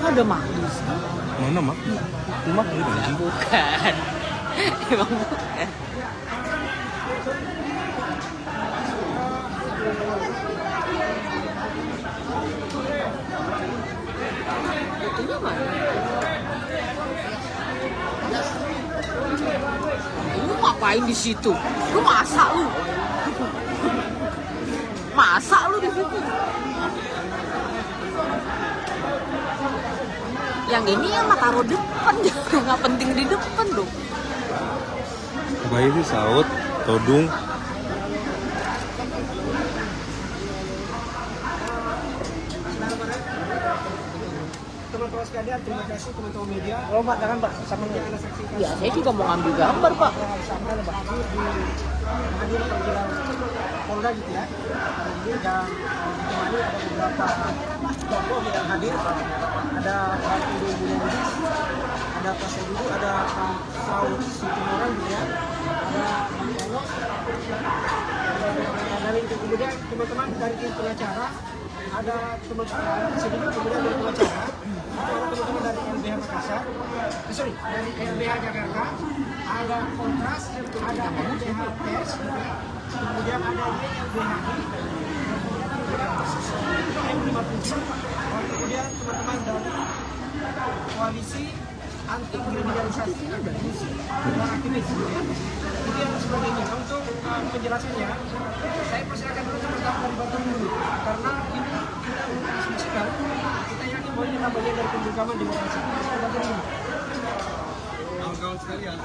ada Mahdi sih? Mana mak? Itu mak ini anjing. Bukan. Emang bukan. Itunya mana? Lu ngapain di situ? Lu masak lu? Masak lu di situ? Yang ini yang taruh depan, jangan nggak penting di depan dong. Bayi sih saut, todung. Teman-teman sekalian, terima kasih teman-teman media. Oh, Pak, jangan, Pak. Sama Yang Anda saksikan Ya, saya juga mau ngambil gambar, Pak. sama hadir panggilan Polda gitu ya. Ini dan ditemani ada beberapa tokoh yang hadir. Ada Pak Ibu Budis, ada Pak Sedudu, ada Pak Saud Situmorang gitu ya. Ada Pak Enos. Dari itu kemudian teman-teman dari tim pengacara ada teman-teman Sedudu, kemudian dari pengacara ada teman-teman dari LBH Makassar, dari LBH Jakarta, ada Kontras, ada LBH Pers, kemudian ada YLBHI, M57, kemudian teman-teman dari koalisi anti kriminalisasi akademisi dan aktivis. Jadi yang sebagainya. Untuk penjelasannya, saya persilakan dulu teman-teman dari Batam dulu, karena ini kita diskusikan. Kita yakin bahwa ini bagian dari pembukaan demokrasi. Kita Batam dulu. Kawan-kawan sekalian,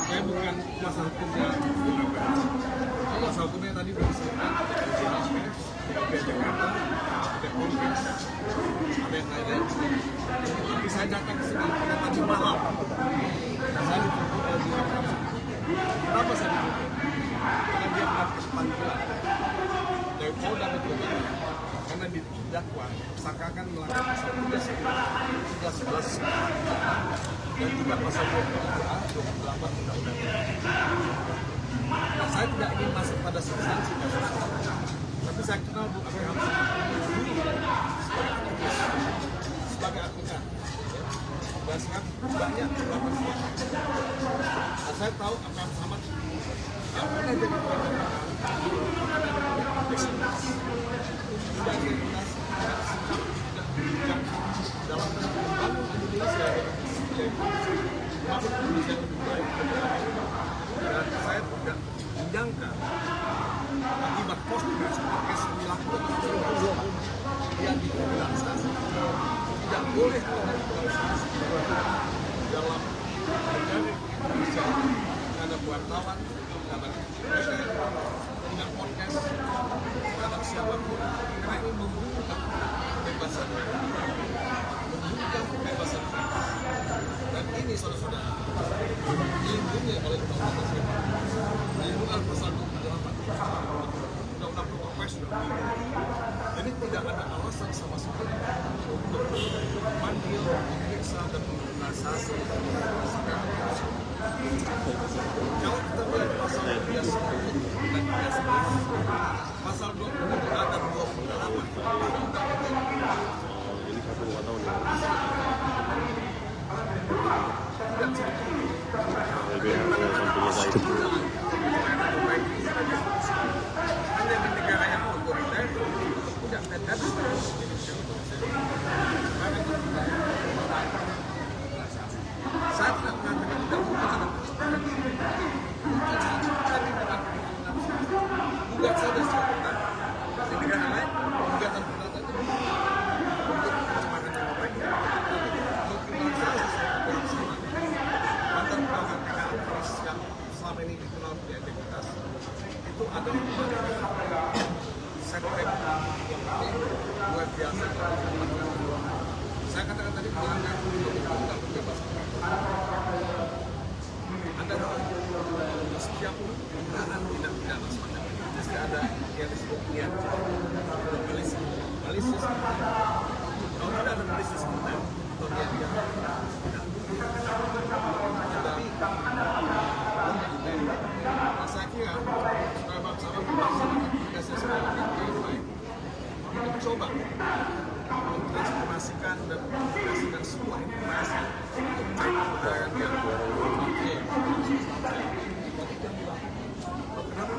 saya bukan kuasa hukumnya. Kuasa hukumnya tadi sudah disebutkan, ada Jakarta, ada Polres, ada yang lain-lain. Tapi saya datang ke sini pada tadi malam. Saya dituntut oleh direktur. Kenapa saya dituntut? Karena dia melakukan panggilan dari Polda Metro Jaya. Karena didakwa sangkakan melanggar pasal 311 dan juga pasal 23A 28 Undang-Undang. Nah, saya tidak ingin masuk pada substansi kasus, tapi saya kenal Bu Abe Hamzah sebagai aktivis, sebagai advokat, dan sangat banyak melakukan sesuatu. Nah, saya tahu Abe Hamzah yang pernah jadi dalam membangun Indonesia masuk Indonesia lebih baik, dan saya tidak menyangka akibat Kostas pakai 9 yang dikriminalisasi tidak boleh dikriminalisasi dalam negara Indonesia. Ada wartawan, ada media, tidak podcast, ada siapapun, karena ini membuka kebebasan, membuka kebebasan. Dan ini saudara-saudara dilindungi oleh undang-undang nasional, dilindungi oleh pasal 28 undang-undang profesional. Jadi tidak ada alasan sama sekali untuk memanggil, memeriksa dan mengasasi kalau kita melihat pasal 39 dan 39, pasal 20 ada 28. Jadi 1-2 tahun ya. Hanya di negara yang otoriter punya tendensi saat tidak mengatakan tidak mungkin ada bukan saja silakan di negara lain gugatan perdata itu untuk pencemaran nama baik mengkriminalisasi yang sama mantan pelanggan KKN Pers yang selama ini dikenal punya integritas itu adalah sektor yang penting luar biasa. Saya katakan tadi melanggar undang-undang kebebasan. Anda tahu setiap penggunaan tindak pidana semacam ini mesti ada yang disebut niat malisius. Kalau tidak ada malisius atau niat jahat, tapi saya kira supaya bangsa mencoba mentransformasikan dan mengintegrasikan semua informasi untuk mencari kebudayaan yang oke. Kenapa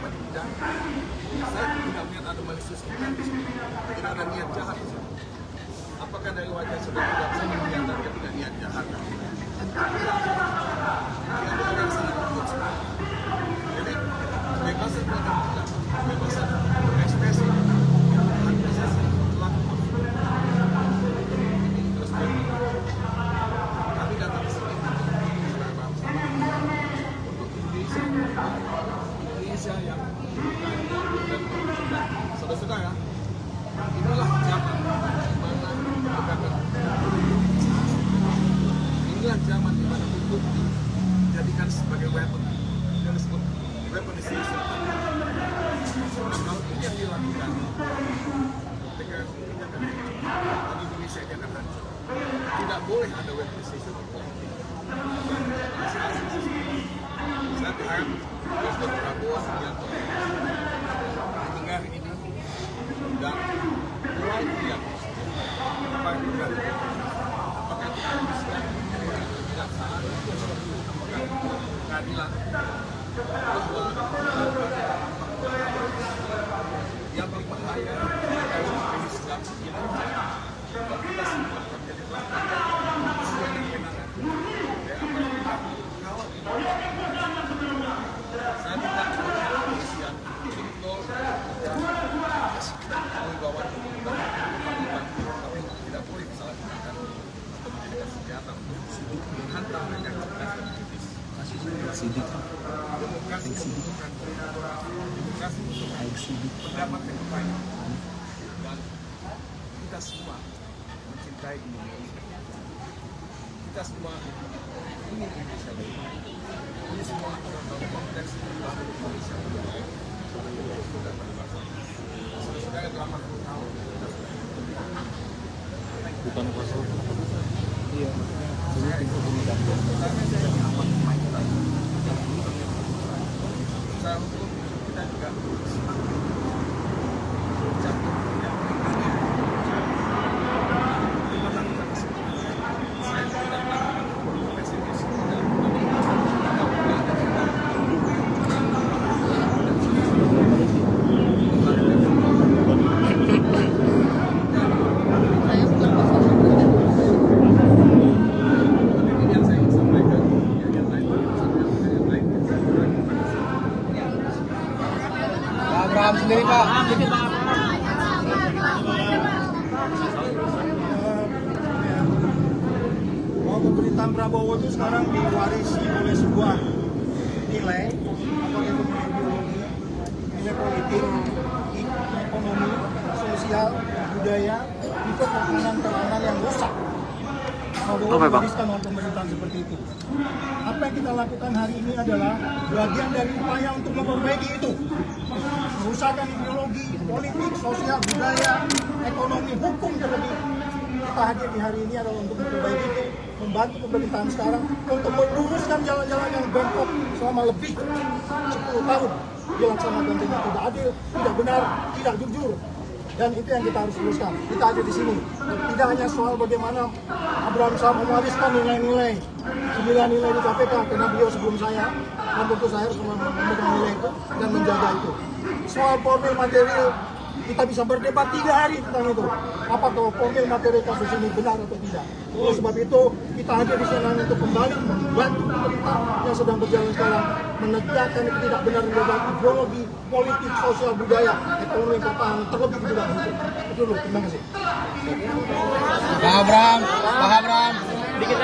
tidak? Saya tidak melihat ada malicious intent di sini. Tidak ada niat jahat di sini. Apakah dari wajah sudah tidak bisa melihat dan tidak niat jahat? Yang benar sangat lembut. Jadi kebebasan beragama, kebebasan berekspresi, hak asasi pelaku. Ini terus kami datang ke sini untuk bersama untuk Indonesia yang dan saudara-saudara, inilah zaman mana penegakan inilah zaman di mana hukum dijadikan sebagai weapon yang disebut weaponization. Kalau ini yang dilakukan ketika Indonesia ini akan hancur, tidak boleh ada weaponization. Saya berharap Presiden Prabowo Subianto mendengar ini dan mulai melihat apa yang terjadi. Apakah kita bisa kejaksaan, apakah keadilan, yang paling bahaya adalah Islam ini. Kalau kita semua terjadi sesuai dengan kewenangan, kalau saya tidak melihat kepolisian ini betul wibawa tapi tidak boleh disalahgunakan atau menjadikan senjata untuk menghantam mereka ke kritis. Sidik. Demokrasi membutuhkan pendapat yang baik dan kita semua mencintai Indonesia. Kita semua ingin Indonesia lebih baik. Ini semua dalam konteks membangun Indonesia lebih baik. Saudara-saudara dalam 40 tahun kita sudah Bukan kuasa hukum. Iya. Secara hukum kita juga semakin jatuh yang saya tidak melakukan pesimis dan Abraham sendiri Pak. Bahwa pemerintahan Prabowo itu sekarang diwarisi oleh sebuah nilai, apakah itu ideologi, nilai politik, ekonomi, sosial, budaya, itu tekanan-tekanan yang rusak. Prabowo mewariskan oleh pemerintahan seperti itu. Apa yang kita lakukan hari ini adalah bagian dari upaya untuk memperbaiki itu. Merusakan ideologi, politik, sosial, budaya, ekonomi, hukum terlebih. Kita hadir di hari ini adalah untuk memperbaiki itu, membantu pemerintahan sekarang untuk meluruskan jalan-jalan yang bengkok selama lebih 10 tahun dilaksanakan dengan tidak adil, tidak benar, tidak jujur. Dan itu yang kita harus luruskan. Kita ada di sini. Tidak hanya soal bagaimana Abraham Samad mewariskan nilai-nilai 9 nilai di KPK karena beliau sebelum saya, dan tentu saya harus memegang nilai itu dan menjaga itu. Soal formil material kita bisa berdebat 3 hari tentang itu. Apakah formil material kasus ini benar atau tidak? Oleh sebab itu kita hadir di sana untuk kembali membantu pemerintah yang sedang berjalan sekarang menegakkan ketidakbenaran dalam ideologi, politik, sosial, budaya, ekonomi yang bertahan terlebih di bidang hukum. Itu dulu. Terima kasih. Pak Abraham, sedikit.